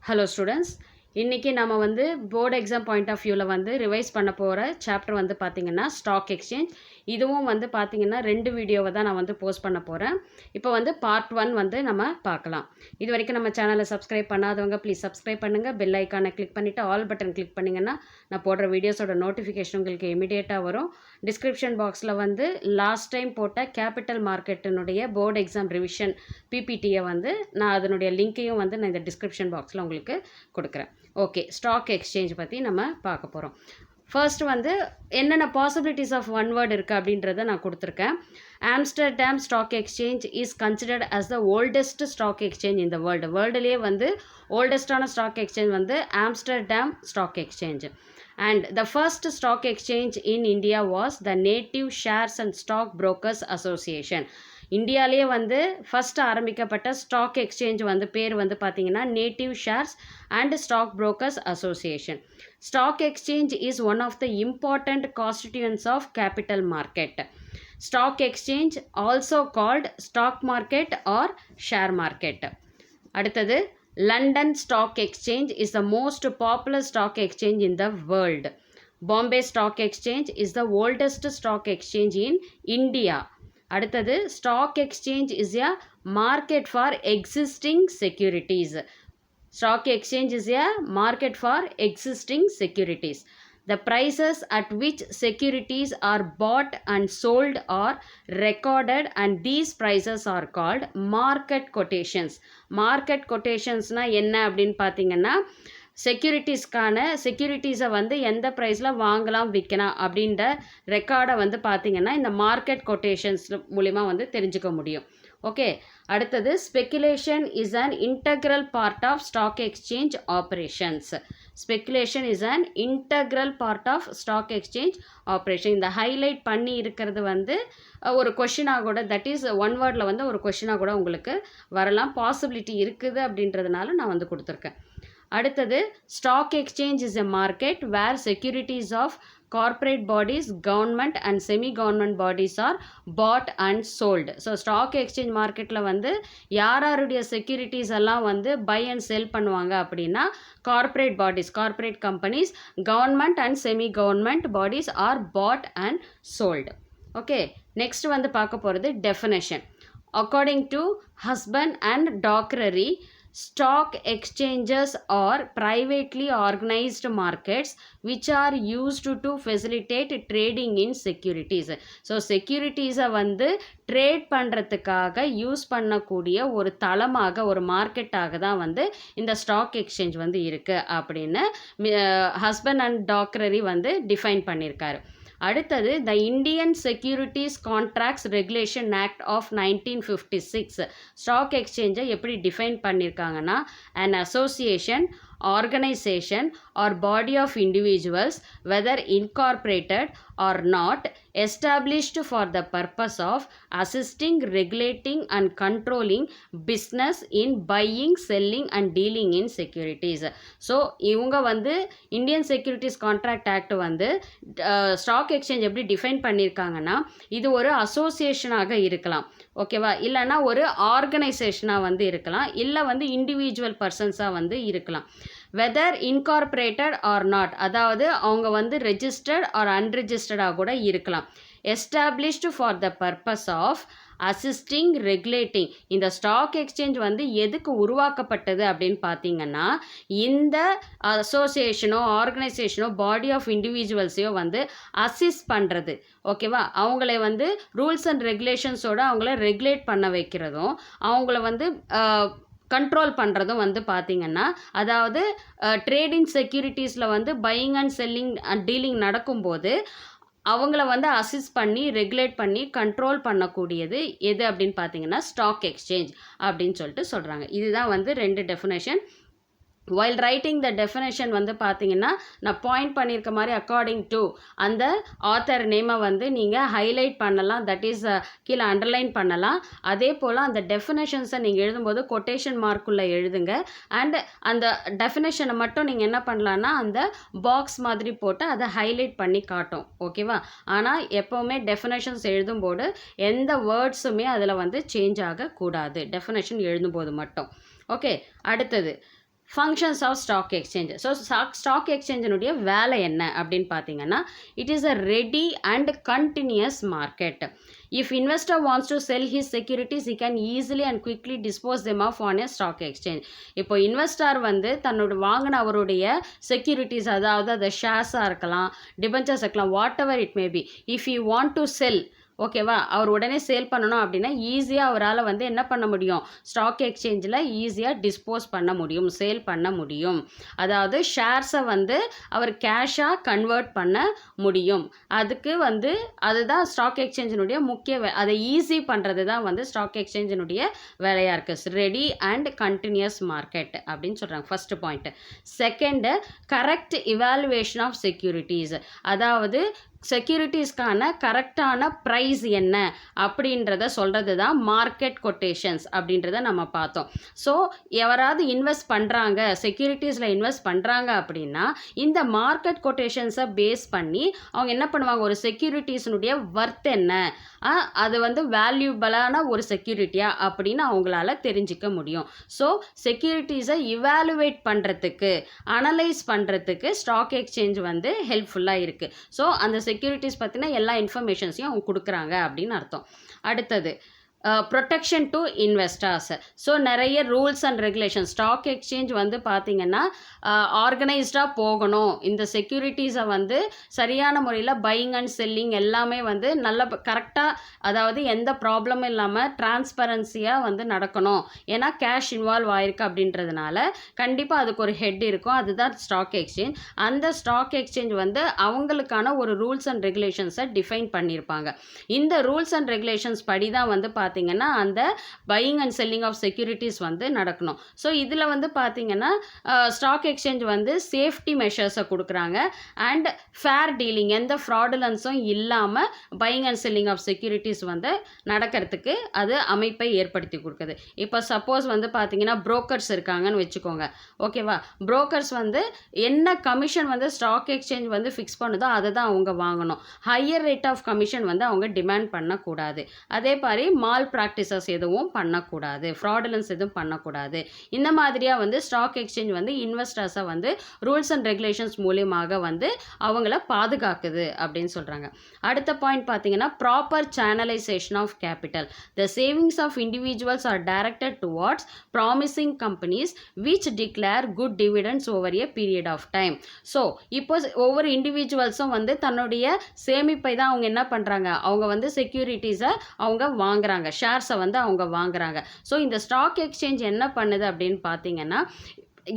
Hello students, இன்னைக்கு நாம வந்து போர்டு எக்ஸாம் பாயிண்ட் ஆஃப் வியூவில் வந்து ரிவைஸ் பண்ண போகிற சாப்டர் வந்து பார்த்திங்கன்னா ஸ்டாக் எக்ஸ்சேஞ்ச். இதுவும் வந்து பார்த்திங்கன்னா 2 வீடியோவை தான் நான் வந்து போஸ்ட் பண்ண போகிறேன். இப்போ வந்து பார்ட் 1 வந்து நம்ம பார்க்கலாம். இது வரைக்கும் நம்ம சேனலை சப்ஸ்கிரைப் பண்ணாதவங்க ப்ளீஸ் சப்ஸ்கிரைப் பண்ணுங்கள். பெல் ஐக்கானை கிளிக் பண்ணிவிட்டு ஆல் பட்டன் கிளிக் பண்ணிங்கன்னா நான் போடுற வீடியோஸோட நோட்டிஃபிகேஷன் உங்களுக்கு இமீடியட்டாக வரும். டிஸ்கிரிப்ஷன் பாக்ஸில் வந்து லாஸ்ட் டைம் போட்ட கேபிட்டல் மார்க்கெட்டினுடைய போர்டு எக்ஸாம் ரிவிஷன் பிபிடியை வந்து நான் அதனுடைய லிங்க்கையும் வந்து நான் இந்த டிஸ்கிரிப்ஷன் பாக்ஸில் உங்களுக்கு கொடுக்குறேன். ஓகே, ஸ்டாக் எக்ஸ்சேஞ்ச் பற்றி நம்ம பார்க்க போகிறோம். ஃபர்ஸ்ட் வந்து என்னென்ன பாசிபிலிட்டிஸ் ஆஃப் ஒன் வேர்ட் இருக்குது அப்படின்றத நான் கொடுத்துருக்கேன். Amsterdam stock exchange is considered as the oldest stock exchange இந்த வேர்ல்டுலேயே வந்து ஓல்டஸ்டான ஸ்டாக் எக்ஸ்சேஞ்ச் வந்து Amsterdam stock exchange. And the first stock exchange in India was the Native Shares and Stock Brokers Association. இந்தியாவிலேயே வந்து ஃபஸ்ட்டு ஆரம்பிக்கப்பட்ட stock exchange வந்து பேர் வந்து பார்த்தீங்கன்னா native shares and stock brokers association. Stock exchange is one of the important constituents of capital market. Stock exchange also called stock market or share market. அடுத்தது London Stock Exchange is the most popular stock exchange in the world. Bombay Stock Exchange is the oldest stock exchange in India. அடுத்தது stock exchange is a market for existing securities. Stock exchange is a market for existing securities. The prices at which securities are bought and sold are recorded and these prices are called market quotations. Market quotationsனா என்ன அப்படின்னு பார்த்தீங்கன்னா செக்யூரிட்டிஸை வந்து எந்த ப்ரைஸில் வாங்கலாம் விற்கலாம் அப்படின்ற ரெக்கார்டை வந்து பார்த்தீங்கன்னா இந்த மார்க்கெட் கொட்டேஷன்ஸ் மூலிமா வந்து தெரிஞ்சுக்க முடியும். ஓகே, அடுத்தது speculation is an integral part of stock exchange operations. Speculation is an integral part of stock exchange operation. இந்த ஹைலைட் பண்ணி இருக்கிறது வந்து ஒரு கொஷினாக கூட, தட் இஸ் ஒன் வேர்டில் வந்து ஒரு கொஷினாக கூட உங்களுக்கு வரலாம், பாசிபிலிட்டி இருக்குது அப்படின்றதுனால நான் வந்து கொடுத்துருக்கேன். அடுத்தது stock exchange is a market where securities of corporate bodies, government and semi-government bodies are bought and sold. So stock exchange மார்க்கெட்டில் வந்து யாருடைய செக்யூரிட்டிஸ் எல்லாம் வந்து பை அண்ட் செல் பண்ணுவாங்க அப்படின்னா corporate bodies, corporate companies, government and semi government bodies are bought and sold. Okay, next வந்து பார்க்க போகிறது definition. According to Husband and Dockeray, stock exchanges are privately organized markets which are used to facilitate trading in securities. So செக்யூரிட்டிஸை வந்து trade பண்ணுறதுக்காக use பண்ணக்கூடிய ஒரு தளமாக, ஒரு மார்க்கெட்டாக தான் வந்து இந்த ஸ்டாக் எக்ஸ்சேஞ்ச் வந்து இருக்குது அப்படின்னு ஹஸ்பண்ட் அண்ட் டாக்ரரி வந்து டிஃபைன் பண்ணியிருக்காரு. அடுத்தது the Indian securities contracts regulation act of 1956 stock எக்ஸ்சேஞ்சை எப்படி டிஃபைன் பண்ணியிருக்காங்கன்னா an association, organization or body of individuals whether incorporated or not established for the purpose of assisting, regulating and controlling business in buying, selling and dealing in securities. So இவங்க வந்து Indian securities contract act வந்து stock exchange எப்படி define பண்ணியிருக்காங்கன்னா இது ஒரு அசோசியேஷனாக இருக்கலாம், ஓகேவா, இல்லைன்னா ஒரு ஆர்கனைசேஷனாக வந்து இருக்கலாம், இல்லை வந்து இண்டிவிஜுவல் பர்சன்ஸாக வந்து இருக்கலாம். வெதர் இன்கார்பரேட்டட் ஆர் நாட், அதாவது அவங்க வந்து ரெஜிஸ்டர்ட் ஆர் அன்ரெஜிஸ்டர்டாக கூட இருக்கலாம். Established for the purpose of assisting, regulating. இந்த ஸ்டாக் எக்ஸ்சேஞ்ச் வந்து எதுக்கு உருவாக்கப்பட்டது அப்படின்னு பார்த்தீங்கன்னா இந்த அசோசியேஷனோ ஆர்கனைசேஷனோ பாடி ஆஃப் இண்டிவிஜுவல்ஸையோ வந்து அசிஸ்ட் பண்ணுறது, ஓகேவா, அவங்கள வந்து ரூல்ஸ் அண்ட் ரெகுலேஷன்ஸோடு அவங்கள ரெகுலேட் பண்ண வைக்கிறதும் அவங்கள வந்து கண்ட்ரோல் பண்ணுறதும் வந்து பார்த்திங்கன்னா, அதாவது ட்ரேடிங் செக்யூரிட்டிஸில் வந்து buying and selling and dealing நடக்கும்போது அவங்கள வந்து அசிஸ்ட் பண்ணி, ரெகுலேட் பண்ணி, கண்ட்ரோல் பண்ணக்கூடியது எது அப்படின்னு பார்த்தீங்கன்னா ஸ்டாக் எக்ஸ்சேஞ்ச் அப்படின்னு சொல்லிட்டு சொல்கிறாங்க. இதுதான் வந்து 2 definition. while writing the definition வந்து பார்த்தீங்கன்னா நான் பாயிண்ட் பண்ணியிருக்க மாதிரி அக்கார்டிங் டு அந்த ஆத்தர் நேமை வந்து நீங்கள் ஹைலைட் பண்ணலாம், தட் இஸ் கீழே அண்டர்லைன் பண்ணலாம். அதே போல் அந்த டெஃபினேஷன்ஸை நீங்கள் எழுதும்போது கொட்டேஷன் மார்க்குள்ளே எழுதுங்க. அண்ட் அந்த டெஃபினேஷனை மட்டும் நீங்கள் என்ன பண்ணலான்னா அந்த பாக்ஸ் மாதிரி போட்டு அதை ஹைலைட் பண்ணி காட்டும், ஓகேவா. ஆனால் எப்போவுமே டெஃபினேஷன்ஸ் எழுதும்போது எந்த வேர்ட்ஸுமே அதில் வந்து சேஞ்ச் ஆகக்கூடாது, டெஃபினேஷன் எழுதும்போது மட்டும். ஓகே, அடுத்தது functions of stock exchange. So stock எக்ஸ்சேஞ்சினுடைய வேலை என்ன அப்படின்னு பார்த்தீங்கன்னா, it is a ready and continuous market. If investor wants to sell his securities, he can easily and quickly dispose them off on a stock exchange. இப்போ investor வந்து தன்னோட வாங்கின அவருடைய செக்யூரிட்டிஸ், அதாவது அது ஷேர்ஸாக இருக்கலாம், டிபெஞ்சர்ஸ் இருக்கலாம், what ever it may be, if you want to sell, ஓகேவா, அவர் உடனே சேல் பண்ணணும் அப்படின்னா ஈஸியாக அவரால் வந்து என்ன பண்ண முடியும், ஸ்டாக் எக்ஸ்சேஞ்சில் ஈஸியாக டிஸ்போஸ் பண்ண முடியும், சேல் பண்ண முடியும். அதாவது ஷேர்ஸை வந்து அவர் கேஷாக கன்வெர்ட் பண்ண முடியும். அதுக்கு வந்து அதுதான் ஸ்டாக் எக்ஸ்சேஞ்சினுடைய முக்கிய அதை ஈஸி பண்ணுறது தான் வந்து ஸ்டாக் எக்ஸ்சேஞ்சினுடைய வேலையாக இருக்குது. ரெடி அண்ட் கண்டினியூஸ் மார்க்கெட் அப்படின்னு சொல்கிறாங்க, first point. Second, correct evaluation of securities. அதாவது செக்யூரிட்டிஸ்க்கான கரெக்டான ப்ரைஸ் என்ன அப்படின்றத சொல்கிறது தான் மார்க்கெட் கொட்டேஷன்ஸ் அப்படின்றத நம்ம பார்த்தோம். ஸோ எவராவது இன்வெஸ்ட் பண்ணுறாங்க, செக்யூரிட்டிஸில் இன்வெஸ்ட் பண்ணுறாங்க அப்படின்னா இந்த மார்க்கெட் கொட்டேஷன்ஸை பேஸ் பண்ணி அவங்க என்ன பண்ணுவாங்க, ஒரு செக்யூரிட்டிஸினுடைய வர்த் என்ன, அது வந்து வேல்யூபிளான ஒரு செக்யூரிட்டியா அப்படின்னு அவங்களால தெரிஞ்சிக்க முடியும். ஸோ செக்யூரிட்டிஸை இவாலுவேட் பண்ணுறதுக்கு, அனலைஸ் பண்ணுறதுக்கு ஸ்டாக் எக்ஸ்சேஞ்ச் வந்து ஹெல்ப்ஃபுல்லாக இருக்குது. ஸோ அந்த செக்யூரிட்டிஸ் பற்றின எல்லா இன்ஃபர்மேஷன்ஸையும் அவங்க கொடுக்குறாங்க அப்படின்னு அர்த்தம். அடுத்தது ப்ரொடெக்ஷன் டு இன்வெஸ்டர்ஸ். ஸோ நிறைய rules and regulation. Stock exchange வந்து பார்த்திங்கன்னா ஆர்கனைஸ்டாக போகணும், இந்த செக்யூரிட்டிஸை வந்து சரியான முறையில் பையிங் அண்ட் செல்லிங் எல்லாமே வந்து நல்ல கரெக்டாக, அதாவது எந்த ப்ராப்ளமும் இல்லாமல் டிரான்ஸ்பரன்சியாக வந்து நடக்கணும். ஏன்னா கேஷ் இன்வால்வ் ஆயிருக்கு அப்படின்றதுனால கண்டிப்பாக அதுக்கு ஒரு ஹெட் இருக்கும், அதுதான் ஸ்டாக் எக்ஸ்சேஞ்ச். அந்த ஸ்டாக் எக்ஸ்சேஞ்ச் வந்து அவங்களுக்கான ஒரு ரூல்ஸ் அண்ட் ரெகுலேஷன்ஸை டிஃபைன் பண்ணியிருப்பாங்க. இந்த ரூல்ஸ் அண்ட் ரெகுலேஷன்ஸ் படி தான் வந்து பார்த்தீங்கன்னா அந்த buying and selling of securities வந்து நடக்கணும். ஸோ இதில் வந்து பார்த்தீங்கன்னா ஸ்டாக் எக்ஸ்சேஞ்ச் வந்து சேஃப்டி மெஷர்ஸை கொடுக்குறாங்க அண்ட் ஃபேர் டீலிங், எந்த ஃப்ராடுலன்ஸும் இல்லாமல் buying and selling of securities வந்து நடக்கிறதுக்கு அது அமைப்பை ஏற்படுத்தி கொடுக்குது. இப்போ சப்போஸ் வந்து பார்த்தீங்கன்னா புரோக்கர்ஸ் இருக்காங்கன்னு வச்சுக்கோங்க, ஓகேவா, புரோக்கர்ஸ் வந்து என்ன கமிஷன் வந்து ஸ்டாக் எக்ஸ்சேஞ்ச் வந்து ஃபிக்ஸ் பண்ணுதோ அதை தான் அவங்க வாங்கணும். ஹையர் ரேட் ஆஃப் கமிஷன் வந்து அவங்க டிமாண்ட் பண்ணக்கூடாது. அதே மாதிரி மால் ப்ராக்டிசஸ் எதுவும் பண்ணக்கூடாது, ஃப்ராடுலன்ஸ் எதுவும் பண்ணக்கூடாது. இந்த மாதிரியாக வந்து ஸ்டாக் எக்ஸ்சேஞ்ச் வந்து இன்வெஸ்டர்ஸை வந்து ரூல்ஸ் அண்ட் ரெகுலேஷன்ஸ் மூலியமாக வந்து அவங்கள பாதுகாக்குது அப்படின்னு சொல்கிறாங்க. அடுத்த பாயிண்ட் பார்த்தீங்கன்னா proper channelisation of capital. The savings of individuals are directed towards promising companies which declare good dividends over a period of time. So இப்போ ஒவ்வொரு இண்டிவிஜுவல்ஸும் வந்து தன்னுடைய சேமிப்பை தான் அவங்க என்ன பண்ணுறாங்க, அவங்க வந்து செக்யூரிட்டிஸை அவங்க வாங்குறாங்க, ஷேர்ஸை வந்து அவங்க வாங்குறாங்க. ஸோ இந்த ஸ்டாக் எக்ஸ்சேஞ்ச் என்ன பண்ணுது அப்படின்னு பார்த்தீங்கன்னா,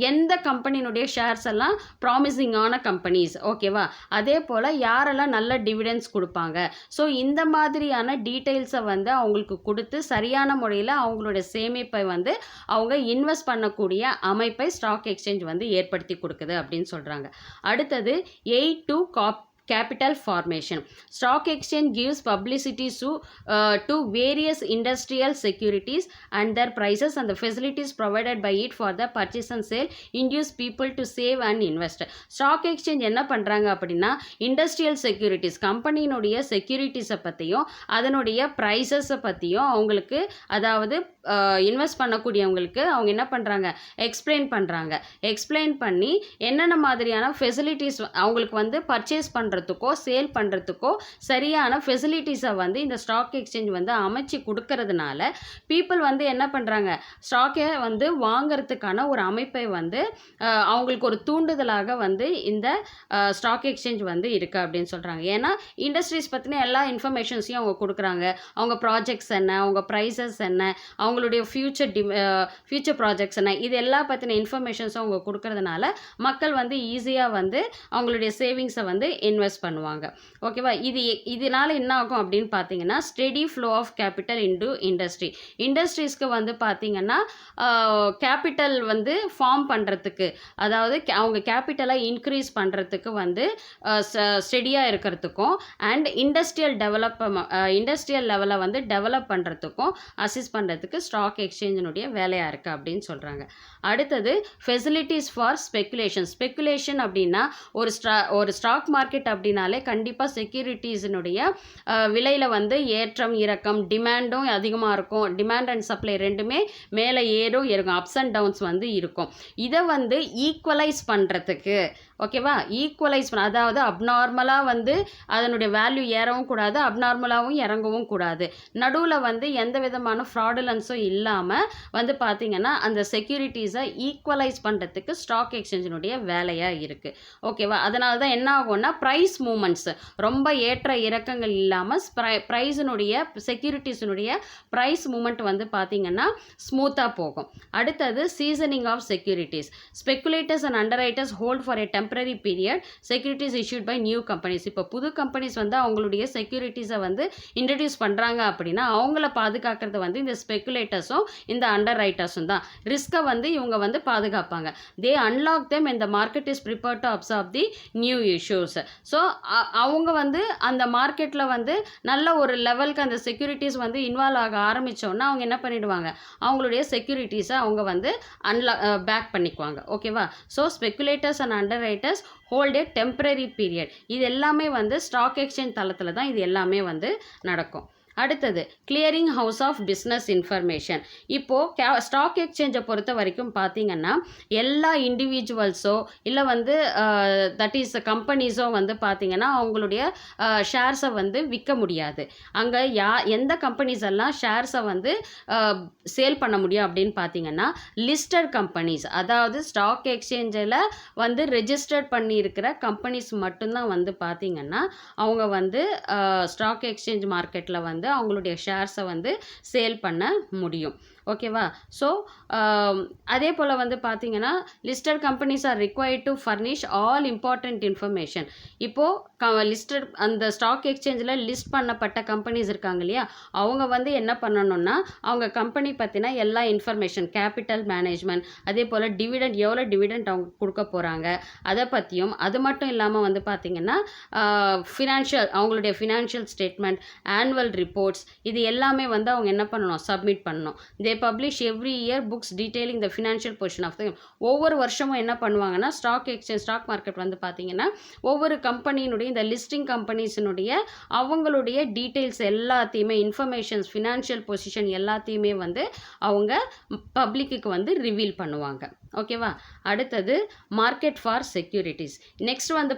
எந்த கம்பெனியினுடைய ஷேர்ஸ் எல்லாம் ப்ராமிசிங்கான கம்பெனிஸ், ஓகேவா, அதே போல் யாரெல்லாம் நல்ல டிவிடெண்ட்ஸ் கொடுப்பாங்க, ஸோ இந்த மாதிரியான டீட்டெயில்ஸை வந்து அவங்களுக்கு கொடுத்து சரியான முறையில் அவங்களுடைய சேமிப்பை வந்து அவங்க இன்வெஸ்ட் பண்ணக்கூடிய அமைப்பை ஸ்டாக் எக்ஸ்சேஞ்ச் வந்து ஏற்படுத்தி கொடுக்குது அப்படின்னு சொல்கிறாங்க. அடுத்தது 8 capital formation. Stock exchange gives publicity to various industrial securities and their prices and the facilities provided by it for the purchase and sale induce people to save and invest. Stock exchange என்ன பண்ணுறாங்க அப்படின்னா industrial securities, கம்பெனியினுடைய செக்யூரிட்டிஸை பற்றியும் அதனுடைய ப்ரைஸஸை பற்றியும் அவங்களுக்கு, அதாவது invest பண்ணக்கூடியவங்களுக்கு அவங்க என்ன பண்ணுறாங்க, எக்ஸ்பிளைன் பண்ணி என்னென்ன மாதிரியான ஃபெசிலிட்டிஸ் அவங்களுக்கு வந்து பர்ச்சேஸ் பண்ணுறதுக்கோ சேல் பண்ணுறதுக்கோ சரியான ஃபெசிலிட்டிஸை வந்து இந்த ஸ்டாக் எக்ஸ்சேஞ்ச் வந்து அமைச்சு கொடுக்கறதுனால பீப்புள் வந்து என்ன பண்ணுறாங்க, ஸ்டாக்கை வந்து வாங்கிறதுக்கான ஒரு அமைப்பை வந்து அவங்களுக்கு ஒரு தூண்டுதலாக வந்து இந்த ஸ்டாக் எக்ஸ்சேஞ்ச் வந்து இருக்குது அப்படின்னு சொல்கிறாங்க. ஏன்னா இண்டஸ்ட்ரீஸ் பற்றின எல்லா இன்ஃபர்மேஷன்ஸையும் அவங்க கொடுக்குறாங்க, அவங்க ப்ராஜெக்ட்ஸ் என்ன, அவங்க ப்ரைஸஸ் என்ன, அவங்களுடைய ஃபியூச்சர் ப்ராஜெக்ட்ஸ் என்ன, இது எல்லா பற்றின இன்ஃபர்மேஷன்ஸும் அவங்க கொடுக்கறதுனால மக்கள் வந்து ஈஸியாக வந்து அவங்களுடைய சேவிங்ஸை வந்து இன்வெஸ்ட் பண்ணுவாங்க. ஓகேவா, இதனால என்ன ஆகும் அப்படின்னு பார்த்தீங்கன்னா steady flow of capital into இண்டஸ்ட்ரீஸ்க்கு வந்து பார்த்தீங்கன்னா கேபிட்டல் வந்து ஃபார்ம் பண்ணுறதுக்கு, அதாவது அவங்க கேபிட்டலை இன்க்ரீஸ் பண்ணுறதுக்கு வந்து ஸ்டெடியாக இருக்கிறதுக்கும் அண்ட் இண்டஸ்ட்ரியல் லெவலை வந்து டெவலப் பண்ணுறதுக்கும் அசிஸ்ட் பண்ணுறதுக்கு ஸ்டாக் எக்ஸ்சேஞ்சினுடைய வேலையாக இருக்குது அப்படின்னு சொல்கிறாங்க. அடுத்தது ஃபெசிலிட்டிஸ் ஃபார் ஸ்பெக்குலேஷன் அப்படின்னா ஒரு ஸ்டாக் மார்க்கெட் அப்படின்னாலே கண்டிப்பாக செக்யூரிட்டிஸினுடைய விலையில் வந்து ஏற்றம் இறக்கம், டிமாண்டும் அதிகமாக இருக்கும், டிமாண்ட் அண்ட் சப்ளை ரெண்டுமே மேலே ஏறும் இறக்கும், அப்ஸ் அண்ட் டவுன்ஸ் வந்து இருக்கும். இதை வந்து ஈக்குவலைஸ் பண்ணுறதுக்கு, ஓகேவா, ஈக்குவலைஸ் பண்ண, அதாவது அப்நார்மலாக வந்து அதனுடைய வேல்யூ ஏறவும் கூடாது, அப்நார்மலாகவும் இறங்கவும் கூடாது, நடுவில் வந்து எந்த விதமான ஃப்ராடுலன்ஸும் இல்லாமல் வந்து பார்த்திங்கன்னா அந்த செக்யூரிட்டிஸை ஈக்குவலைஸ் பண்ணுறதுக்கு ஸ்டாக் எக்ஸ்சேஞ்சினுடைய வேலையாக இருக்குது. ஓகேவா, அதனால தான் என்ன ஆகும்னா ப்ரைஸ் மூமெண்ட்ஸ் ரொம்ப ஏற்ற இறக்கங்கள் இல்லாமல் ப்ரைஸினுடைய செக்யூரிட்டிஸினுடைய ப்ரைஸ் மூமெண்ட் வந்து பார்த்திங்கன்னா ஸ்மூத்தாக போகும். அடுத்தது seasoning of securities. Speculators and underwriters hold for a temporary period securities issued by new companies. இப்போ புது கம்பெனிஸ் வந்து அவங்களுடைய செக்யூரிட்டிஸை வந்து இன்ட்ரடியூஸ் பண்ணுறாங்க அப்படின்னா அவங்கள பாதுகாக்கிறது வந்து இந்த ஸ்பெக்குலேட்டர்ஸும் இந்த அண்டர் ரைட்டர்ஸும் தான். ரிஸ்க்கை வந்து இவங்க வந்து பாதுகாப்பாங்க. தே அன்லாக் தெம் இந்த market is prepared to absorb the new issues. So அவங்க வந்து அந்த மார்க்கெட்டில் வந்து நல்ல ஒரு லெவலுக்கு அந்த செக்யூரிட்டிஸ் வந்து இன்வால்வ் ஆக ஆரம்பித்தோன்னா அவங்க என்ன பண்ணிடுவாங்க, அவங்களுடைய செக்யூரிட்டிஸை அவங்க வந்து பேக் பண்ணிக்குவாங்க. ஓகேவா, so speculators and underwriters hold a temporary period. இது எல்லாமே வந்து ஸ்டாக் எக்ஸ்சேஞ்ச் தளத்தில் தான் இது எல்லாமே வந்து நடக்கும். அடுத்தது clearing house of business information. இப்போது ஸ்டாக் எக்ஸ்சேஞ்சை பொறுத்த வரைக்கும் பார்த்திங்கன்னா எல்லா இண்டிவிஜுவல்ஸோ இல்லை வந்து தட் இஸ் கம்பெனிஸோ வந்து பார்த்திங்கன்னா அவங்களுடைய ஷேர்ஸை வந்து விற்க முடியாது. அங்கே எந்த கம்பெனிஸ் எல்லாம் ஷேர்ஸை வந்து சேல் பண்ண முடியும் அப்படின்னு பார்த்திங்கன்னா லிஸ்டட் கம்பெனிஸ், அதாவது ஸ்டாக் எக்ஸ்சேஞ்சில் வந்து ரெஜிஸ்டர்ட் பண்ணியிருக்கிற கம்பெனிஸ் மட்டும்தான் வந்து பார்த்திங்கன்னா அவங்க வந்து ஸ்டாக் எக்ஸ்சேஞ்ச் மார்க்கெட்டில் வந்து அவங்களுடைய ஷேர்ஸை வந்து சேல் பண்ண முடியும். ஓகேவா, ஸோ அதே போல் வந்து பார்த்தீங்கன்னா listed companies are required to furnish all important information. இப்போது லிஸ்டட் அந்த ஸ்டாக் எக்ஸ்சேஞ்சில் லிஸ்ட் பண்ணப்பட்ட கம்பெனிஸ் இருக்காங்க இல்லையா, அவங்க வந்து என்ன பண்ணணும்னா அவங்க கம்பெனி பற்றின எல்லா இன்ஃபர்மேஷன், கேபிட்டல் மேனேஜ்மெண்ட், அதே போல் டிவிடெண்ட், எவ்வளோ டிவிடெண்ட் அவங்க கொடுக்க போகிறாங்க அதை பற்றியும், அது மட்டும் இல்லாமல் வந்து பார்த்திங்கன்னா அவங்களுடைய ஃபினான்ஷியல் ஸ்டேட்மெண்ட், ஆனுவல் ரிப்போர்ட்ஸ், இது எல்லாமே வந்து அவங்க என்ன பண்ணணும், சப்மிட் பண்ணணும். They publish every year books detailing the financial position of the. ஒவ்வொரு வருஷமும் என்ன பண்ணுவாங்கன்னா ஸ்டாக் மார்க்கெட் வந்து பார்த்தீங்கன்னா ஒவ்வொரு கம்பெனியினுடைய இந்த லிஸ்டிங் கம்பெனிஸினுடைய அவங்களுடைய டீட்டெயில்ஸ் எல்லாத்தையுமே, இன்ஃபர்மேஷன்ஸ், ஃபினான்ஷியல் பொசிஷன் எல்லாத்தையுமே வந்து அவங்க பப்ளிக்கு வந்து ரிவீல் பண்ணுவாங்க. ஓகேவா, அடுத்தது மார்க்கெட் ஃபார் செக்யூரிட்டிஸ். நெக்ஸ்ட் வந்து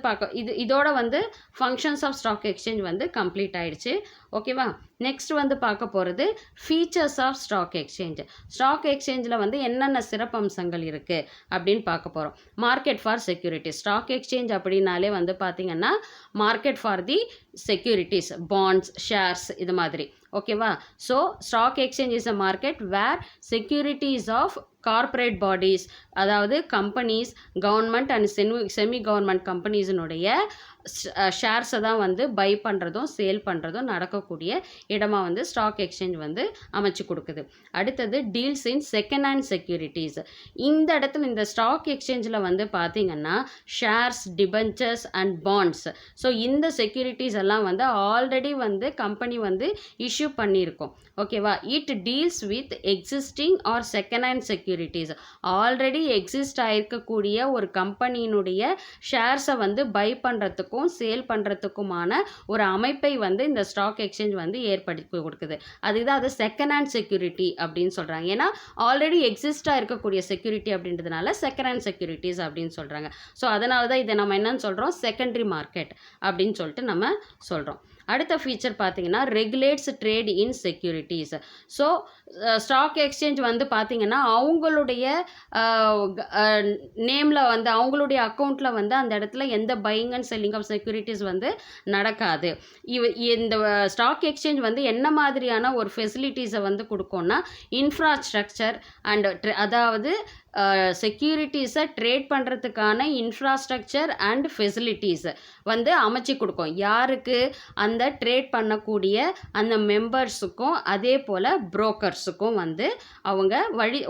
இதோட வந்து ஃபங்க்ஷன்ஸ் ஆஃப் ஸ்டாக் எக்ஸ்சேஞ்ச் வந்து கம்ப்ளீட் ஆயிடுச்சு. ஓகேவா, நெக்ஸ்ட் வந்து பார்க்க போகிறது features of stock exchange. Stock எக்ஸ்சேஞ்சில் வந்து என்னென்ன சிறப்பம்சங்கள் இருக்குது அப்படின்னு பார்க்க போகிறோம். Market for securities. Stock exchange அப்படின்னாலே வந்து பார்த்திங்கன்னா market for the securities, bonds, shares, இது மாதிரி. ஓகேவா, so stock exchange is a market where securities of corporate bodies, அதாவது companies, government and semi government கம்பெனிஸினுடைய ஷேர்ஸை தான் வந்து பை பண்ணுறதும் சேல் பண்ணுறதும் நடக்கக்கூடிய இடமாக வந்து ஸ்டாக் எக்ஸ்சேஞ்ச் வந்து அமைச்சு கொடுக்குது. அடுத்தது deals in second hand securities. இந்த இடத்துல இந்த ஸ்டாக் எக்ஸ்சேஞ்சில் வந்து பார்த்திங்கன்னா shares, debentures and bonds, so இந்த செக்யூரிட்டிஸ் எல்லாம் வந்து ஆல்ரெடி வந்து கம்பெனி வந்து இஷ்யூ பண்ணியிருக்கோம். ஓகேவா, it deals with existing or second hand securities. Already exist ஆகிருக்கக்கூடிய ஒரு கம்பெனியினுடைய ஷேர்ஸை வந்து பை பண்ணுறதுக்கும் சேல் பண்ணுறதுக்குமான ஒரு அமைப்பை வந்து இந்த ஸ்டாக் எக்ஸ்சேஞ்ச் வந்து ஏற்படுத்தி கொடுக்குது. அதுதான் அது செகண்ட் ஹேண்ட் செக்யூரிட்டி அப்படின்னு சொல்கிறாங்க. ஏன்னா ஆல்ரெடி எக்ஸிஸ்டாக இருக்கக்கூடிய செக்யூரிட்டி அப்படின்றதுனால செகண்ட் ஹேண்ட் செக்யூரிட்டிஸ் அப்படின்னு சொல்கிறாங்க. ஸோ அதனால தான் இதை நம்ம என்னன்னு சொல்கிறோம், செகண்டரி மார்க்கெட் அப்படின்னு சொல்லிட்டு நம்ம சொல்கிறோம். அடுத்த ஃபீச்சர் பார்த்தீங்கன்னா regulates trade in securities. So stock exchange வந்து பார்த்தீங்கன்னா அவங்களுடைய நேமில் வந்து அவங்களுடைய அக்கௌண்ட்டில் வந்து அந்த இடத்துல எந்த buying and selling of securities வந்து நடக்காது. இந்த ஸ்டாக் எக்ஸ்சேஞ்ச் வந்து என்ன மாதிரியான ஒரு ஃபெசிலிட்டிஸை வந்து கொடுக்கும்னா இன்ஃப்ராஸ்ட்ரக்சர் அண்ட் அதாவது செக்யூரிட்டிஸை ட்ரேட் பண்ணுறதுக்கான இன்ஃப்ராஸ்ட்ரக்சர் அண்ட் ஃபெசிலிட்டிஸ் வந்து அமைச்சு கொடுக்கும். யாருக்கு? அந்த ட்ரேட் பண்ணக்கூடிய அந்த மெம்பர்ஸுக்கும் அதே போல் புரோக்கர்ஸுக்கும் வந்து அவங்க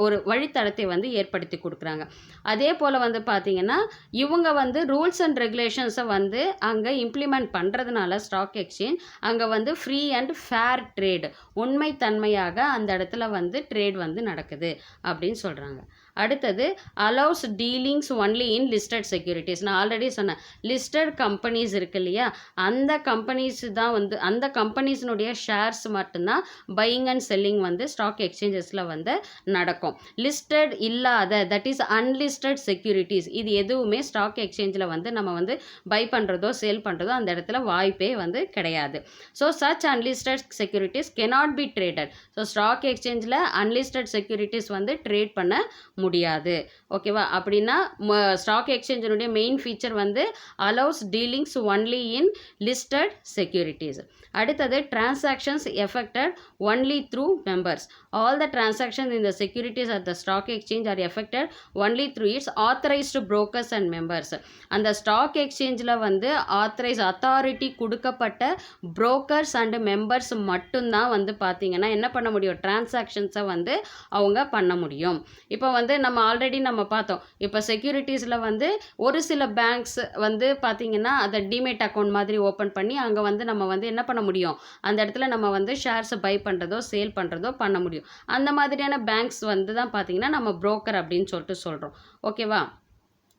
ஒரு வழித்தடத்தை வந்து ஏற்படுத்தி கொடுக்குறாங்க. அதே போல் வந்து பார்த்திங்கன்னா இவங்க வந்து ரூல்ஸ் அண்ட் ரெகுலேஷன்ஸை வந்து அங்கே இம்ப்ளிமெண்ட் பண்ணுறதுனால ஸ்டாக் எக்ஸ்சேஞ்ச் அங்கே வந்து ஃப்ரீ அண்ட் ஃபேர் ட்ரேடு, உண்மைத்தன்மையாக அந்த இடத்துல வந்து ட்ரேட் வந்து நடக்குது அப்படின்னு சொல்கிறாங்க. அடுத்தது allows dealings only in listed securities. நான் ஆல்ரெடி சொன்னேன், லிஸ்டட் கம்பெனிஸ் இருக்கு இல்லையா, அந்த கம்பெனிஸ் தான் வந்து அந்த கம்பெனிஸினுடைய ஷேர்ஸ் மட்டும்தான் பையிங் அண்ட் செல்லிங் வந்து ஸ்டாக் எக்ஸ்சேஞ்சஸில் வந்து நடக்கும். லிஸ்டட் இல்லாத, தட் இஸ் அன்லிஸ்டட் செக்யூரிட்டிஸ், இது எதுவுமே ஸ்டாக் எக்ஸ்சேஞ்சில் வந்து நம்ம வந்து பை பண்ணுறதோ சேல் பண்ணுறதோ அந்த இடத்துல வாய்ப்பே வந்து கிடையாது. So such unlisted securities cannot be traded. So stock எக்ஸ்சேஞ்சில் அன்லிஸ்டட் செக்யூரிட்டிஸ் வந்து ட்ரேட் பண்ண முடியாது. ஓகேவா? அப்படின்னா ஸ்டாக் எக்ஸ்சேஞ்சினுடைய மெயின் ஃபீச்சர் வந்து allows dealings only in listed securities. அடுத்தது transactions effected only through members. All the transactions in the securities at the stock exchange are effected only through its authorised brokers and members. அந்த stock எக்ஸ்சேஞ்சில் வந்து authority கொடுக்கப்பட்ட brokers and members மட்டும்தான் வந்து பார்த்தீங்கன்னா என்ன பண்ண முடியும்? டிரான்சாக்ஷன்ஸை வந்து அவங்க பண்ண முடியும். இப்போ வந்து நம்ம ஆல்ரெடி நம்ம பார்த்தோம், இப்போ செக்யூரிட்டிஸில் வந்து ஒரு சில பேங்க்ஸ் வந்து பார்த்தீங்கன்னா அதை டிமேட் அக்கௌண்ட் மாதிரி ஓப்பன் பண்ணி அங்கே வந்து நம்ம வந்து என்ன பண்ண முடியும்? அந்த இடத்துல நம்ம வந்து ஷேர்ஸை பை பண்ணுறதோ சேல் பண்ணுறதோ பண்ண முடியும். அந்த மாதிரியான பேங்க்ஸ் வந்து தான் பார்த்தீங்கன்னா நம்ம புரோக்கர் அப்படின்னு சொல்லிட்டு சொல்கிறோம். ஓகேவா?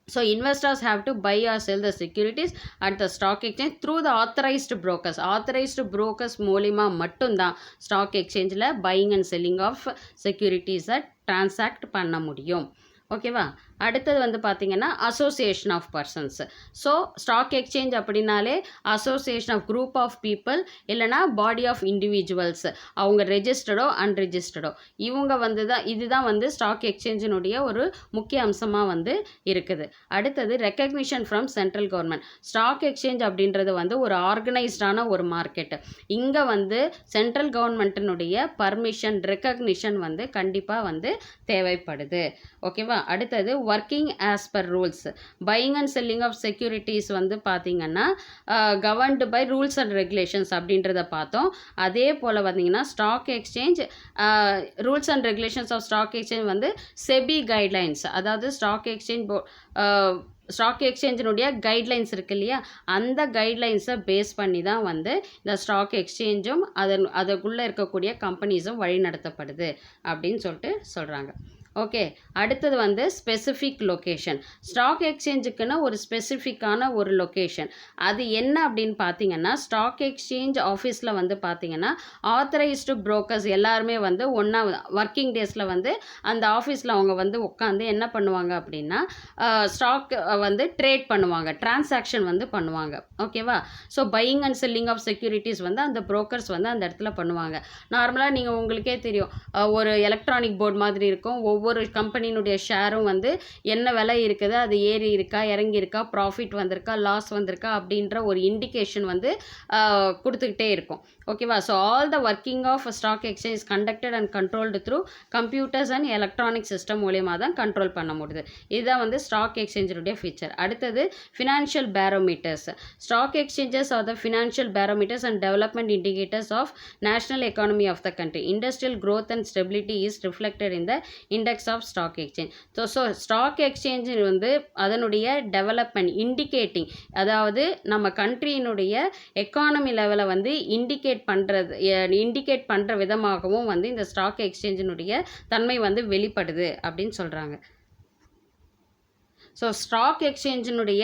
So investors have to buy or sell the securities at the stock exchange through the authorized brokers. Authorized brokers மூலிமா மட்டும்தான் ஸ்டாக் எக்ஸ்சேஞ்சில் பையிங் அண்ட் செல்லிங் ஆஃப் செக்யூரிட்டிஸை டிரான்சாக்ட் பண்ண முடியும். ஓகேவா? அடுத்தது வந்து பார்த்தீங்கன்னா association of persons. So stock exchange அப்படின்னாலே association of group of people இல்லைனா பாடி ஆஃப் இண்டிவிஜுவல்ஸ், அவங்க ரெஜிஸ்டர்டோ அன்ரெஜிஸ்டர்டோ இவங்க வந்து தான் இதுதான் வந்து ஸ்டாக் எக்ஸ்சேஞ்சினுடைய ஒரு முக்கிய அம்சமாக வந்து இருக்குது. அடுத்தது recognition from central government. Stock exchange அப்படின்றது வந்து ஒரு ஆர்கனைஸ்டான ஒரு மார்க்கெட்டு. இங்கே வந்து சென்ட்ரல் கவர்மெண்ட்டினுடைய பர்மிஷன் ரெக்கக்னிஷன் வந்து கண்டிப்பாக வந்து தேவைப்படுது. ஓகேவா? அடுத்தது working as per rules. Buying and selling of securities வந்து பார்த்தீங்கன்னா governed by rules and regulations அப்படின்றத பார்த்தோம். அதே போல் பார்த்தீங்கன்னா stock exchange rules and regulations of stock exchange வந்து செபி கைட்லைன்ஸ், அதாவது ஸ்டாக் எக்ஸ்சேஞ்சினுடைய கைட்லைன்ஸ் இருக்கு இல்லையா, அந்த கைட்லைன்ஸை பேஸ் பண்ணி தான் வந்து இந்த ஸ்டாக் எக்ஸ்சேஞ்சும் அதுக்குள்ளே இருக்கக்கூடிய கம்பெனிஸும் வழி நடத்தப்படுது அப்படின்னு சொல்லிட்டு சொல்கிறாங்க. ஓகே, அடுத்தது வந்து ஸ்பெசிஃபிக் லொக்கேஷன். ஸ்டாக் எக்ஸ்சேஞ்சுக்குன்னு ஒரு ஸ்பெசிஃபிக்கான ஒரு லொக்கேஷன், அது என்ன அப்படின்னு பார்த்தீங்கன்னா ஸ்டாக் எக்ஸ்சேஞ்ச் ஆஃபீஸில் வந்து பார்த்தீங்கன்னா ஆத்தரைஸ்டு புரோக்கர்ஸ் எல்லாருமே வந்து ஒன்றா ஒர்க்கிங் டேஸில் வந்து அந்த ஆஃபீஸில் அவங்க வந்து உட்காந்து என்ன பண்ணுவாங்க அப்படின்னா ஸ்டாக் வந்து ட்ரேட் பண்ணுவாங்க, டிரான்சாக்ஷன் வந்து பண்ணுவாங்க. ஓகேவா? So buying and selling of securities வந்து அந்த புரோக்கர்ஸ் வந்து அந்த இடத்துல பண்ணுவாங்க. நார்மலாக நீங்கள் உங்களுக்கே தெரியும், ஒரு எலக்ட்ரானிக் போர்டு மாதிரி இருக்கும். ஒவ்வொரு கம்பெனியினுடைய ஷேரும் வந்து என்ன விலை இருக்குது, அது ஏறி இருக்கா இறங்கி இருக்கா, ப்ராஃபிட் வந்திருக்கா லாஸ் வந்திருக்கா அப்படின்ற ஒரு இண்டிகேஷன் வந்து கொடுத்துக்கிட்டே இருக்கும். ஓகேவா? So all the working of stock exchange conducted and controlled through computers and electronic system மூலியமாக தான் கண்ட்ரோல் பண்ண முடியுது. இதுதான் வந்து ஸ்டாக் எக்ஸ்சேஞ்சினுடைய ஃபீச்சர். அடுத்தது financial barometers. Stock exchanges are the financial barometers and development indicators of national economy of the country. Industrial growth and stability is reflected in the index of stock exchange. So stock exchange வந்து அதனுடைய development indicating, அதாவது நம்ம கண்ட்ரியினுடைய economy லெவலை வந்து indicate பண்ணுற விதமாகவும் வந்து இந்த ஸ்டாக் எக்ஸ்சேஞ்சினுடைய தன்மை வந்து வெளிப்படுது அப்படின்னு சொல்கிறாங்க. ஸோ ஸ்டாக் எக்ஸ்சேஞ்சினுடைய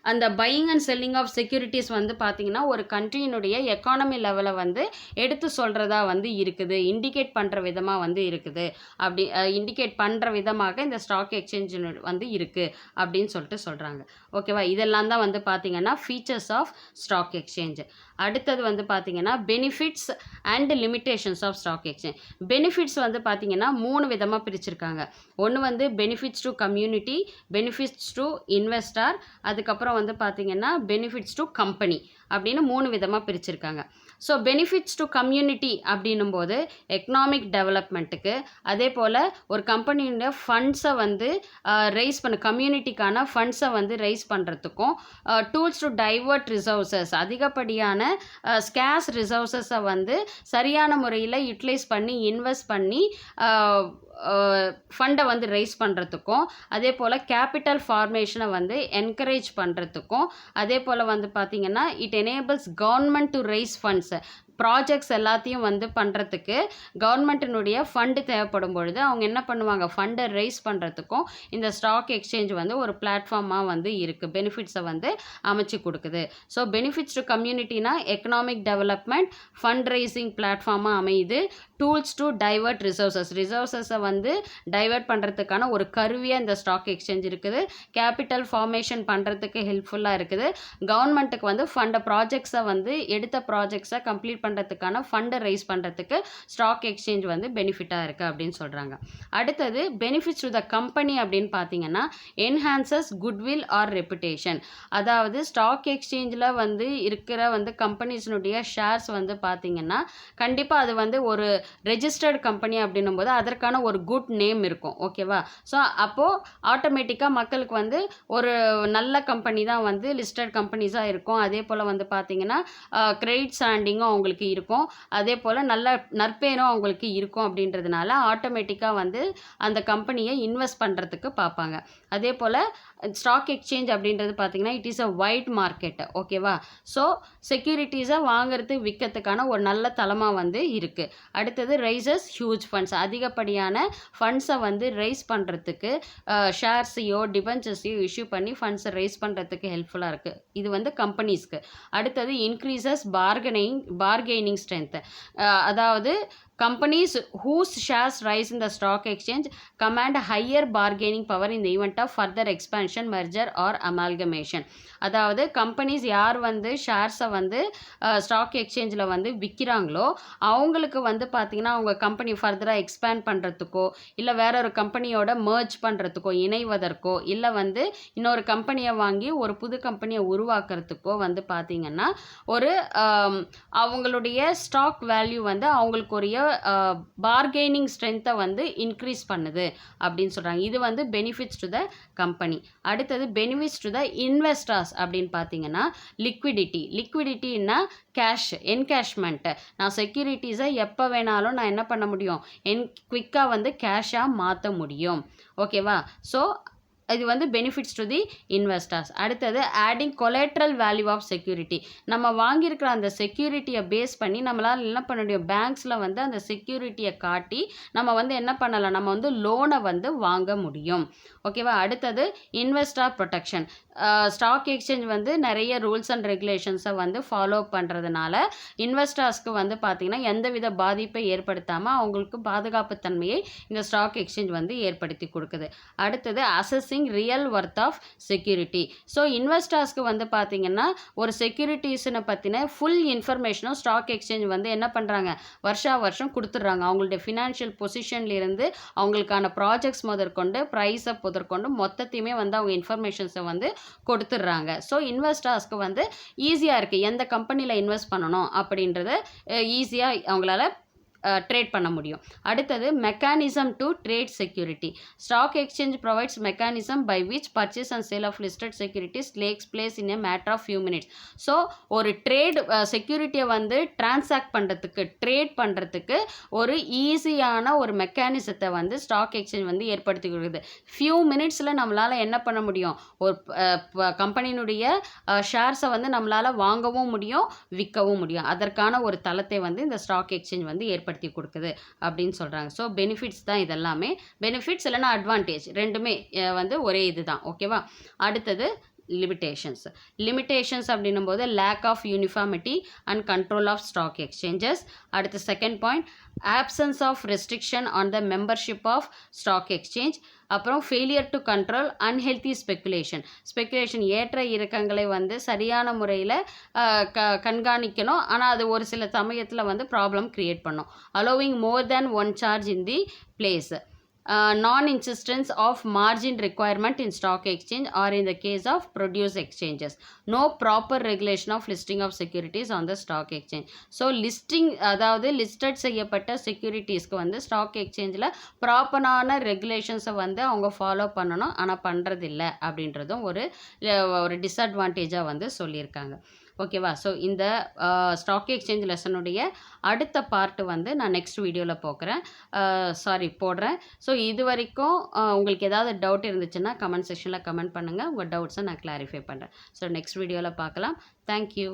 அந்த buying and selling of securities வந்து பார்த்திங்கன்னா ஒரு கண்ட்ரியினுடைய எக்கானமி லெவலை வந்து எடுத்து சொல்கிறதா வந்து இருக்குது, இண்டிகேட் பண்ணுற விதமாக வந்து இருக்குது. அப்படி இண்டிகேட் பண்ணுற விதமாக இந்த ஸ்டாக் எக்ஸ்சேஞ்ச் வந்து இருக்குது அப்படின்னு சொல்லிட்டு சொல்கிறாங்க. ஓகேவா? இதெல்லாம் தான் வந்து பார்த்திங்கன்னா ஃபீச்சர்ஸ் ஆஃப் ஸ்டாக் எக்ஸ்சேஞ்ச். அடுத்தது வந்து பார்த்திங்கன்னா benefits and limitations of stock exchange. Benefits வந்து பார்த்திங்கன்னா 3 விதமாக பிரிச்சிருக்காங்க. ஒன்று வந்து benefits to community, benefits to investor, அதுக்கப்புறம் வந்து பார்த்திங்கன்னா பெனிஃபிட்ஸ் டு கம்பெனி அப்படின்னு 3 விதமாக பிரிச்சிருக்காங்க. ஸோ பெனிஃபிட்ஸ் டு கம்யூனிட்டி அப்படின்னும் போது எக்கனாமிக் டெவலப்மெண்ட்டுக்கு, அதே போல் ஒரு கம்பெனியோட ஃபண்ட்ஸை வந்து ரைஸ் பண்ண கம்யூனிட்டிக்கான ஃபண்ட்ஸை வந்து ரைஸ் பண்ணுறதுக்கும், டூல்ஸ் டு டைவர்ட் ரிசோர்ஸஸ் அதிகப்படியான ஸ்கேர்ஸ் ரிசோர்ஸஸை வந்து சரியான முறையில் யூட்டிலைஸ் பண்ணி இன்வெஸ்ட் பண்ணி ஃபண்டை வந்து ரைஸ் பண்ணுறதுக்கும், அதே போல் கேபிட்டல் ஃபார்மேஷனை வந்து என்கரேஜ் பண்ணுறதுக்கும், அதே போல் வந்து பார்த்திங்கன்னா it enables government to rice funds projects எல்லாத்தையும் வந்து பண்ணுறதுக்கு கவர்மெண்ட்டினுடைய ஃபண்டு தேவைப்படும் பொழுது அவங்க என்ன பண்ணுவாங்க, ஃபண்டை ரைஸ் பண்ணுறதுக்கும் இந்த ஸ்டாக் எக்ஸ்சேஞ்ச் வந்து ஒரு பிளாட்ஃபார்மாக வந்து இருக்குது, பெனிஃபிட்ஸை வந்து அமைச்சு கொடுக்குது. ஸோ பெனிஃபிட்ஸ் டு கம்யூனிட்டினா எக்கனாமிக் டெவலப்மெண்ட், ஃபண்ட் ரைசிங் பிளாட்ஃபார்மாக அமையுது. டூல்ஸ் டு டைவர்ட் ரிசோர்ஸஸை வந்து டைவர்ட் பண்ணுறதுக்கான ஒரு கருவியாக இந்த ஸ்டாக் எக்ஸ்சேஞ்ச் இருக்குது. கேபிட்டல் ஃபார்மேஷன் பண்ணுறதுக்கு ஹெல்ப்ஃபுல்லாக இருக்குது. கவர்மெண்ட்டுக்கு வந்து ப்ராஜெக்ட்ஸை வந்து எடுத்த ப்ராஜெக்ட்ஸை கம்ப்ளீட் பண்ணுறதுக்கான ஃபண்டை ரைஸ் பண்ணுறதுக்கு ஸ்டாக் எக்ஸ்சேஞ்ச் வந்து பெனிஃபிட்டாக இருக்குது அப்படின்னு சொல்கிறாங்க. அடுத்தது பெனிஃபிட்ஸ் டு த கம்பெனி அப்படின்னு பார்த்தீங்கன்னா என்ஹான்சஸ் குட்வில் ஆர் ரெப்புடேஷன். அதாவது ஸ்டாக் எக்ஸ்சேஞ்சில் வந்து இருக்கிற வந்து கம்பெனிஸ்னுடைய ஷேர்ஸ் வந்து பார்த்தீங்கன்னா கண்டிப்பாக அது வந்து ஒரு ரெஜிஸ்டர்டு கம்பெனி அப்படின்னும் போது அதற்கான ஒரு குட் நேம் இருக்கும். ஓகேவா? ஸோ அப்போது ஆட்டோமேட்டிக்காக மக்களுக்கு வந்து ஒரு நல்ல கம்பெனி தான் வந்து லிஸ்டட் கம்பெனிஸாக இருக்கும். அதே போல் வந்து பார்த்தீங்கன்னா கிரெடிட் ஸ்டாண்டிங்கும் அவங்களுக்கு இருக்கும். அதே போல் நல்ல நற்பேரும் அவங்களுக்கு இருக்கும். அப்படின்றதுனால ஆட்டோமேட்டிக்காக வந்து அந்த கம்பெனியை இன்வெஸ்ட் பண்ணுறதுக்கு பார்ப்பாங்க. அதே போல் ஸ்டாக் எக்ஸ்சேஞ்ச் அப்படின்றது பார்த்தீங்கன்னா it is a wide market. ஓகேவா? ஸோ செக்யூரிட்டிஸை வாங்கிறது விற்கிறதுக்கான ஒரு நல்ல தளமாக வந்து இருக்குது. அடுத்தது ரைசஸ் ஹியூஜ் ஃபண்ட்ஸ். அதிகப்படியான ஃபண்ட்ஸை வந்து ரைஸ் பண்ணுறதுக்கு ஷேர்ஸையோ டிபென்ச்சர்ஸையோ இஷ்யூ பண்ணி ஃபண்ட்ஸை ரைஸ் பண்ணுறதுக்கு ஹெல்ப்ஃபுல்லாக இருக்குது. இது வந்து கம்பெனிஸ்க்கு. அடுத்தது இன்க்ரீசஸ் பார்கெனிங் ஸ்ட்ரென்த். அதாவது companies whose shares rise in the stock exchange command a higher bargaining power in the event of further expansion, merger or amalgamation. அதாவது கம்பெனிஸ் யார் வந்து ஷேர்ஸை வந்து ஸ்டாக் எக்ஸ்சேஞ்சில் வந்து விற்கிறாங்களோ அவங்களுக்கு வந்து பார்த்திங்கன்னா அவங்க கம்பெனி ஃபர்தராக எக்ஸ்பேண்ட் பண்ணுறதுக்கோ இல்லை வேற ஒரு கம்பெனியோட மர்ஜ் பண்ணுறதுக்கோ இணைவதற்கோ இல்லை வந்து இன்னொரு கம்பெனியை வாங்கி ஒரு புது கம்பெனியை உருவாக்குறதுக்கோ வந்து பார்த்திங்கன்னா ஒரு அவங்களுடைய ஸ்டாக் வேல்யூ வந்து அவங்களுக்குரிய பார்கெனிங் ஸ்ட்ரென்த்தை வந்து இன்க்ரீஸ் பண்ணுது அப்படின்னு சொல்கிறாங்க. இது வந்து பெனிஃபிட்ஸ் டு த கம்பெனி. அடுத்தது பெனிஃபிட்ஸ் டு த இன்வெஸ்டர்ஸ் அப்படின்னு பார்த்தீங்கன்னா லிக்விடிட்டின்னா கேஷ், என்கேஷ்மெண்ட்டு. நான் செக்யூரிட்டிஸை எப்போ வேணாலும் நான் என்ன பண்ண முடியும், குவிக்காக வந்து கேஷாக மாற்ற முடியும். ஓகேவா? ஸோ இது வந்து பெனிஃபிட்ஸ் டு தி இன்வெஸ்டர்ஸ். அடுத்தது adding collateral value of security. நம்ம வாங்கியிருக்கிற அந்த செக்யூரிட்டியை பேஸ் பண்ணி நம்மளால் என்ன பண்ண முடியும், பேங்க்ஸில் வந்து அந்த செக்யூரிட்டியை காட்டி நம்ம வந்து என்ன பண்ணலாம், நம்ம வந்து லோனை வந்து வாங்க முடியும். ஓகேவா? அடுத்தது இன்வெஸ்டர் ப்ரொடெக்ஷன். ஸ்டாக் எக்ஸ்சேஞ்ச் வந்து நிறைய ரூல்ஸ் அண்ட் ரெகுலேஷன்ஸை வந்து ஃபாலோ பண்ணுறதுனால இன்வெஸ்டர்ஸ்க்கு வந்து பார்த்திங்கன்னா எந்தவித பாதிப்பை ஏற்படுத்தாமல் அவங்களுக்கு பாதுகாப்பு தன்மையை இந்த ஸ்டாக் எக்ஸ்சேஞ்ச் வந்து ஏற்படுத்தி கொடுக்குது. அடுத்தது assessing real worth of security. So இன்வெஸ்டர்ஸ்க்கு வந்து பார்த்திங்கன்னா ஒரு செக்யூரிட்டிஸனை பற்றின ஃபுல் இன்ஃபர்மேஷனும் ஸ்டாக் எக்ஸ்சேஞ்ச் வந்து என்ன பண்ணுறாங்க, வருஷம் கொடுத்துட்றாங்க. அவங்களுடைய ஃபினான்ஷியல் பொசிஷன்லேருந்து அவங்களுக்கான ப்ராஜெக்ட்ஸ் முதற்கொண்டு ப்ரைஸை முதற்கொண்டு மொத்தத்தையுமே வந்து அவங்க இன்ஃபர்மேஷன்ஸை வந்து கொடுத்துட்றாங்க. ஸோ இன்வெஸ்டர்ஸ்க்கு வந்து ஈஸியாக இருக்குது எந்த கம்பெனியில் இன்வெஸ்ட் பண்ணணும் அப்படின்றத ஈஸியாக அவங்களால ட்ரேட் பண்ண முடியும். அடுத்தது mechanism to trade security. Stock exchange provides mechanism by which purchase and sale of listed securities takes place in a matter of few minutes. So ஒரு ட்ரேட் செக்யூரிட்டியை வந்து டிரான்சாக்ட் பண்ணுறதுக்கு ட்ரேட் பண்ணுறதுக்கு ஒரு ஈஸியான ஒரு மெக்கானிசத்தை வந்து ஸ்டாக் எக்ஸ்சேஞ்ச் வந்து ஏற்படுத்தி கொடுக்குது. ஃபியூ மினிட்ஸில் நம்மளால் என்ன பண்ண முடியும், ஒரு கம்பெனியினுடைய ஷேர்ஸை வந்து நம்மளால் வாங்கவும் முடியும் விற்கவும் முடியும். அதற்கான ஒரு தளத்தை வந்து இந்த ஸ்டாக் எக்ஸ்சேஞ்ச் வந்து ஏற்படுத்தி கொடுக்குது அப்படின்னு சொல்கிறாங்க. ஸோ பெனிஃபிட்ஸ் தான் இதெல்லாமே. பெனிஃபிட்ஸ் இல்லைனா அட்வான்டேஜ் ரெண்டுமே வந்து ஒரே இது தான். ஓகேவா? அடுத்தது லிமிட்டேஷன்ஸ் அப்படின்னும் போது lack of uniformity and control of stock exchanges. அடுத்து second point absence of restriction on the membership of stock exchange. அப்புறம் failure to control unhealthy speculation ஏற்ற இறக்கங்களை வந்து சரியான முறையில் கண்காணிக்கணும். ஆனால் அது ஒரு சில சமயத்தில் வந்து ப்ராப்ளம் க்ரியேட் பண்ணும். Allowing more than one charge in the place. non-insistence of margin requirement in stock exchange or in the case of produce exchanges. No proper regulation of listing of securities on the stock exchange. So listing அதாவது listed செய்யப்பட்ட செக்யூரிட்டிஸ்க்கு வந்து stock எக்ஸ்சேஞ்சில் ப்ராப்பரான ரெகுலேஷன்ஸை வந்து அவங்க follow பண்ணணும், ஆனால் பண்ணுறதில்ல அப்படின்றதும் ஒரு டிஸ்அட்வான்டேஜாக வந்து சொல்லியிருக்காங்க. ஓகேவா? ஸோ இந்த ஸ்டாக் எக்ஸ்சேஞ்ச் லெசனுடைய அடுத்த பார்ட்டு வந்து நான் நெக்ஸ்ட் வீடியோவில் போடுறேன். ஸோ இது வரைக்கும் உங்களுக்கு ஏதாவது டவுட் இருந்துச்சுன்னா கமெண்ட் செக்ஷனில் கமெண்ட் பண்ணுங்கள். உங்கள் டவுட்ஸை நான் கிளாரிஃபை பண்ணுறேன். ஸோ நெக்ஸ்ட் வீடியோவில் பார்க்கலாம். தேங்க்யூ.